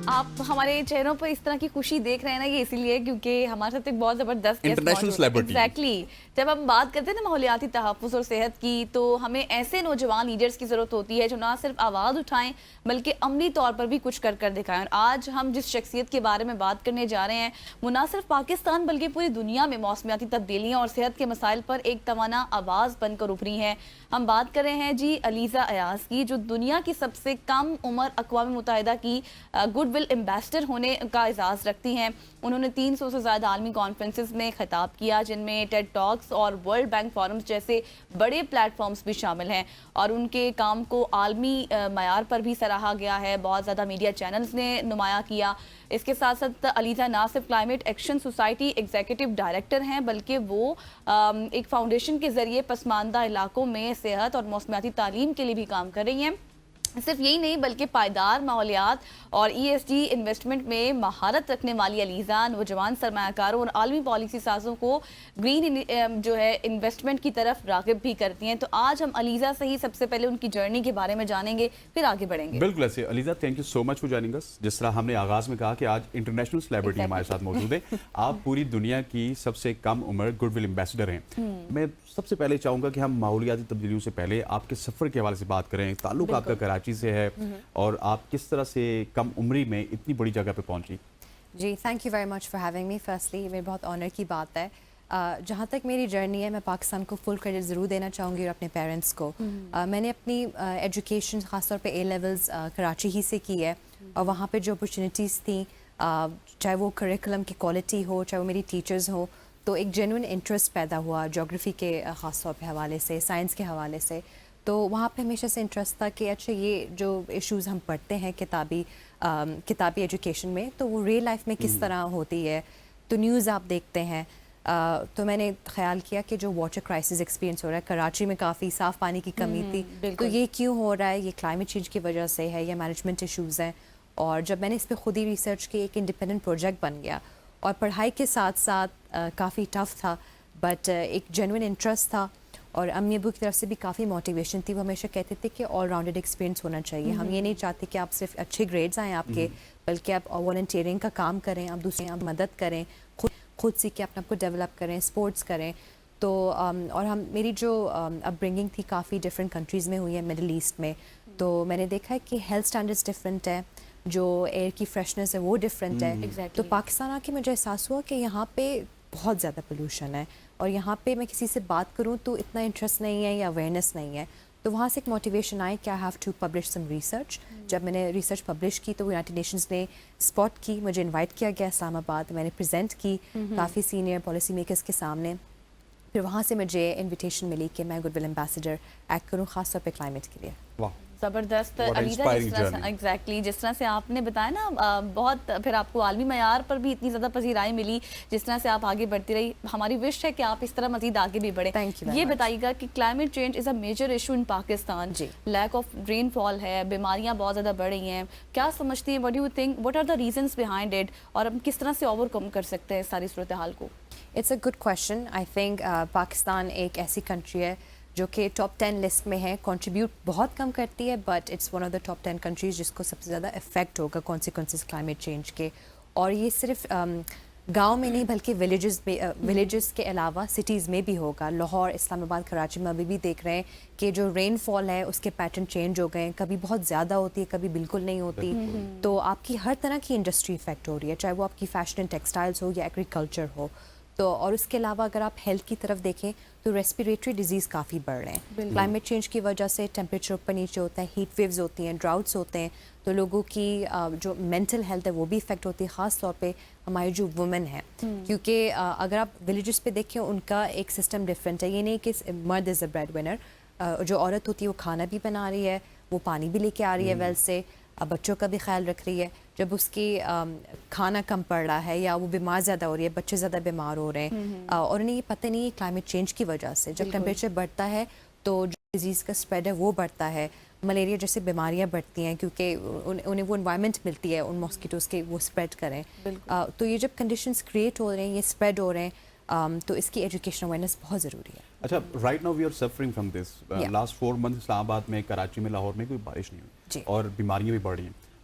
آپ ہمارے چہروں پر اس طرح کی خوشی دیکھ رہے ہیں نا، یہ اسی لیے کیونکہ ہمارے ساتھ ایک بہت زبردست انٹرنیشنل سیلیبریٹی. ایگزیکٹلی جب ہم بات کرتے ہیں نا ماحولیاتی تحفظ اور صحت کی، تو ہمیں ایسے نوجوان لیڈرز کی ضرورت ہوتی ہے جو نہ صرف آواز اٹھائیں بلکہ عملی طور پر بھی کچھ کر دکھائیں. اور آج ہم جس شخصیت کے بارے میں بات کرنے جا رہے ہیں وہ نہ صرف پاکستان بلکہ پوری دنیا میں موسمیاتی تبدیلیاں اور صحت کے مسائل پر ایک توانا آواز بن کر ابھری ہیں. ہم بات کر رہے ہیں جی علیزہ ایاز کی، جو دنیا کی سب سے کم عمر اقوام متحدہ کی گڈ ول ایمبیسڈر ہونے کا اعزاز رکھتی ہیں. انہوں نے 300 سے زیادہ عالمی کانفرنسز میں خطاب کیا، جن میں ٹیڈ ٹاکس اور ورلڈ بینک فورمز جیسے بڑے پلیٹ فارمز بھی شامل ہیں، اور ان کے کام کو عالمی معیار پر بھی سراہا گیا ہے. بہت زیادہ میڈیا چینلز نے نمایاں کیا. اس کے ساتھ ساتھ علیزہ نہ صرف climate action society executive director ہیں بلکہ وہ ایک فاؤنڈیشن کے ذریعے پسماندہ علاقوں میں صحت اور موسمیاتی تعلیم کے لیے بھی کام کر رہی ہیں. صرف یہی نہیں بلکہ پائیدار ماحولیات اور ESG انویسٹمنٹ میں مہارت رکھنے والی علیزہ نوجوان سرمایہ کاروں اور عالمی پالیسی سازوں کو گرین جو ہے انویسٹمنٹ کی طرف راغب بھی کرتی ہیں. تو آج ہم علیزہ سے ہی سب سے پہلے ان کی جرنی کے بارے میں جانیں گے، پھر آگے بڑھیں گے. بالکل ایسے. Aliza thank you so much for joining اس. جس طرح ہم نے آغاز میں کہا کہ آج انٹرنیشنل سیلیبریٹی ہمارے ساتھ موجود ہیں. آپ پوری دنیا کی سب سے کم عمر گڈ ول ایمبیسڈر ہیں. میں سب سے پہلے چاہوں گا کہ ہم ماحولیاتی تبدیلیوں سے پہلے آپ کے سفر کے حوالے سے بات کریں. تعلق آپ کا کراچی سے ہے اور آپ کس طرح سے کم عمری میں اتنی بڑی جگہ پہ پہنچی؟ جی thank you very much for having me. Firstly یہ میری بہت آنر کی بات ہے. جہاں تک میری جرنی ہے، میں پاکستان کو فل کریڈٹ ضرور دینا چاہوں گی اور اپنے پیرنٹس کو. میں نے اپنی ایجوکیشن خاص طور پہ اے لیولز کراچی ہی سے کی ہے، اور وہاں پہ جو اپرچونیٹیز تھیں، چاہے وہ کریکولم کی کوالٹی ہو، چاہے وہ میری ٹیچرز ہوں، تو ایک جینوئن انٹرسٹ پیدا ہوا جیوگرافی کے خاص طور پہ حوالے سے، سائنس کے حوالے سے. تو وہاں پہ ہمیشہ سے انٹرسٹ تھا کہ اچھا یہ جو ایشوز ہم پڑھتے ہیں کتابی ایجوکیشن میں، تو وہ ریئل لائف میں کس طرح ہوتی ہے. تو نیوز آپ دیکھتے ہیں، تو میں نے خیال کیا کہ جو واٹر کرائسس ایکسپیرینس ہو رہا ہے کراچی میں، کافی صاف پانی کی کمی تھی، تو یہ کیوں ہو رہا ہے؟ یہ کلائمیٹ چینج کی وجہ سے ہے یا مینجمنٹ ایشوز ہیں. اور جب میں نے اس پہ خود ہی ریسرچ کی، ایک انڈیپینڈنٹ پروجیکٹ بن گیا. اور پڑھائی کے ساتھ ساتھ کافی ٹف تھا، بٹ ایک جینوئن انٹرسٹ تھا. اور امی ابو کی طرف سے بھی کافی موٹیویشن تھی. وہ ہمیشہ کہتے تھے کہ آل راؤنڈڈ ایکسپیرینس ہونا چاہیے. ہم یہ نہیں چاہتے کہ آپ صرف اچھے گریڈز آئیں آپ کے، بلکہ آپ والنٹیئرنگ کا کام کریں، آپ دوسرے آپ مدد کریں، خود سیکھ کے اپنے آپ کو ڈیولپ کریں، اسپورٹس کریں. تو اور میری جو اپ برنگنگ تھی کافی ڈفرینٹ کنٹریز میں ہوئی ہے، مڈل ایسٹ میں. تو میں نے دیکھا ہے کہ ہیلتھ اسٹینڈرڈس ڈفرینٹ ہے، جو ایئر کی فریشنس ہے وہ ڈفرینٹ ہے. تو پاکستان آ کے مجھے احساس ہوا کہ یہاں پہ بہت زیادہ پولوشن ہے، اور یہاں پہ میں کسی سے بات کروں تو اتنا انٹرسٹ نہیں ہے یا اویئرنیس نہیں ہے. تو وہاں سے ایک موٹیویشن آئی کہ I have to publish some research. جب میں نے ریسرچ پبلش کی تو یونائٹڈ نیشنز نے اسپاٹ کی، مجھے انوائٹ کیا گیا اسلام آباد. میں نے پریزنٹ کی کافی سینئر پالیسی میکرز کے سامنے. پھر وہاں سے مجھے انویٹیشن ملی کہ میں گڈ ول ایمبیسڈر ایکٹ کروں، خاص طور پہ کلائمیٹ کے لیے. زبردست. علیزہ ایگزیکٹلی جس طرح سے آپ نے بتایا نا، بہت پھر آپ کو عالمی معیار پر بھی اتنی زیادہ پذیرائی ملی، جس طرح سے آپ آگے بڑھتی رہی. ہماری وش ہے کہ آپ اس طرح مزید آگے بھی بڑھیں. یہ بتائیے گا کہ climate change is a major issue in Pakistan. Lack of rainfall ہے، بیماریاں بہت زیادہ بڑھ رہی ہیں. کیا سمجھتی ہیں، what do you think, what are the reasons behind it, اور ہم کس طرح سے اوور کم کر سکتے ہیں اس ساری صورتحال کو؟ It's a good question. I think Pakistan ایک ایسی کنٹری ہے جو کہ ٹاپ 10 لسٹ میں ہے. کنٹریبیوٹ بہت کم کرتی ہے، but it's one of the top 10 countries جس کو سب سے زیادہ افیکٹ ہوگا کانسیکوینسز کلائمیٹ چینج کے. اور یہ صرف گاؤں میں نہیں بلکہ ولیجز کے علاوہ سٹیز میں بھی ہوگا. لاہور، اسلام آباد، کراچی میں ابھی بھی دیکھ رہے ہیں کہ جو رین فال ہے اس کے پیٹرن چینج ہو گئے ہیں. کبھی بہت زیادہ ہوتی ہے، کبھی بالکل نہیں ہوتی. تو آپ کی ہر طرح کی انڈسٹری افیکٹ ہو رہی ہے، چاہے وہ آپ کی فیشن اینڈ ٹیکسٹائلز ہو یا ایگریکلچر ہو. تو اور اس کے علاوہ اگر آپ ہیلتھ کی طرف دیکھیں تو ریسپیریٹری ڈیزیز کافی بڑھ رہے ہیں. کلائمیٹ چینج کی وجہ سے ٹیمپریچر اوپر نیچے ہوتا ہے، ہیٹ ویوز ہوتی ہیں، ڈراؤٹس ہوتے ہیں. تو لوگوں کی جو مینٹل ہیلتھ ہے وہ بھی افیکٹ ہوتی ہے، خاص طور پہ ہماری جو وومن ہیں. کیونکہ اگر آپ ولیجز پہ دیکھیں ان کا ایک سسٹم ڈفرینٹ ہے. یہ نہیں کہ مرد از اے بریڈ ونر. جو عورت ہوتی ہے وہ کھانا بھی بنا رہی ہے، وہ پانی بھی لے کے آ رہی ہے ویل سے، بچوں کا بھی خیال رکھ رہی ہے. جب اس کی کھانا کم پڑ رہا ہے یا وہ بیمار زیادہ ہو رہی ہے، بچے زیادہ بیمار ہو رہے ہیں، اور انہیں یہ پتہ نہیں ہے کلائمیٹ چینج کی وجہ سے جب ٹیمپریچر بڑھتا ہے تو جو ڈیزیز کا اسپریڈ ہے وہ بڑھتا ہے. ملیریا جیسے بیماریاں بڑھتی ہیں کیونکہ انہیں وہ انوائرمنٹ ملتی ہے ان ماسکیٹوز کے وہ اسپریڈ کریں. تو یہ جب کنڈیشنز کریٹ ہو رہے ہیں، یہ اسپریڈ ہو رہے ہیں، تو اس کی ایجوکیشن اویئرنیس بہت ضروری ہے. اچھا، right now we are suffering from this. Last 4 months Islamabad میں، کراچی میں، لاہور میں کوئی بارش نہیں ہوئی اور بیماریاں بھی بڑھ رہی ہیں.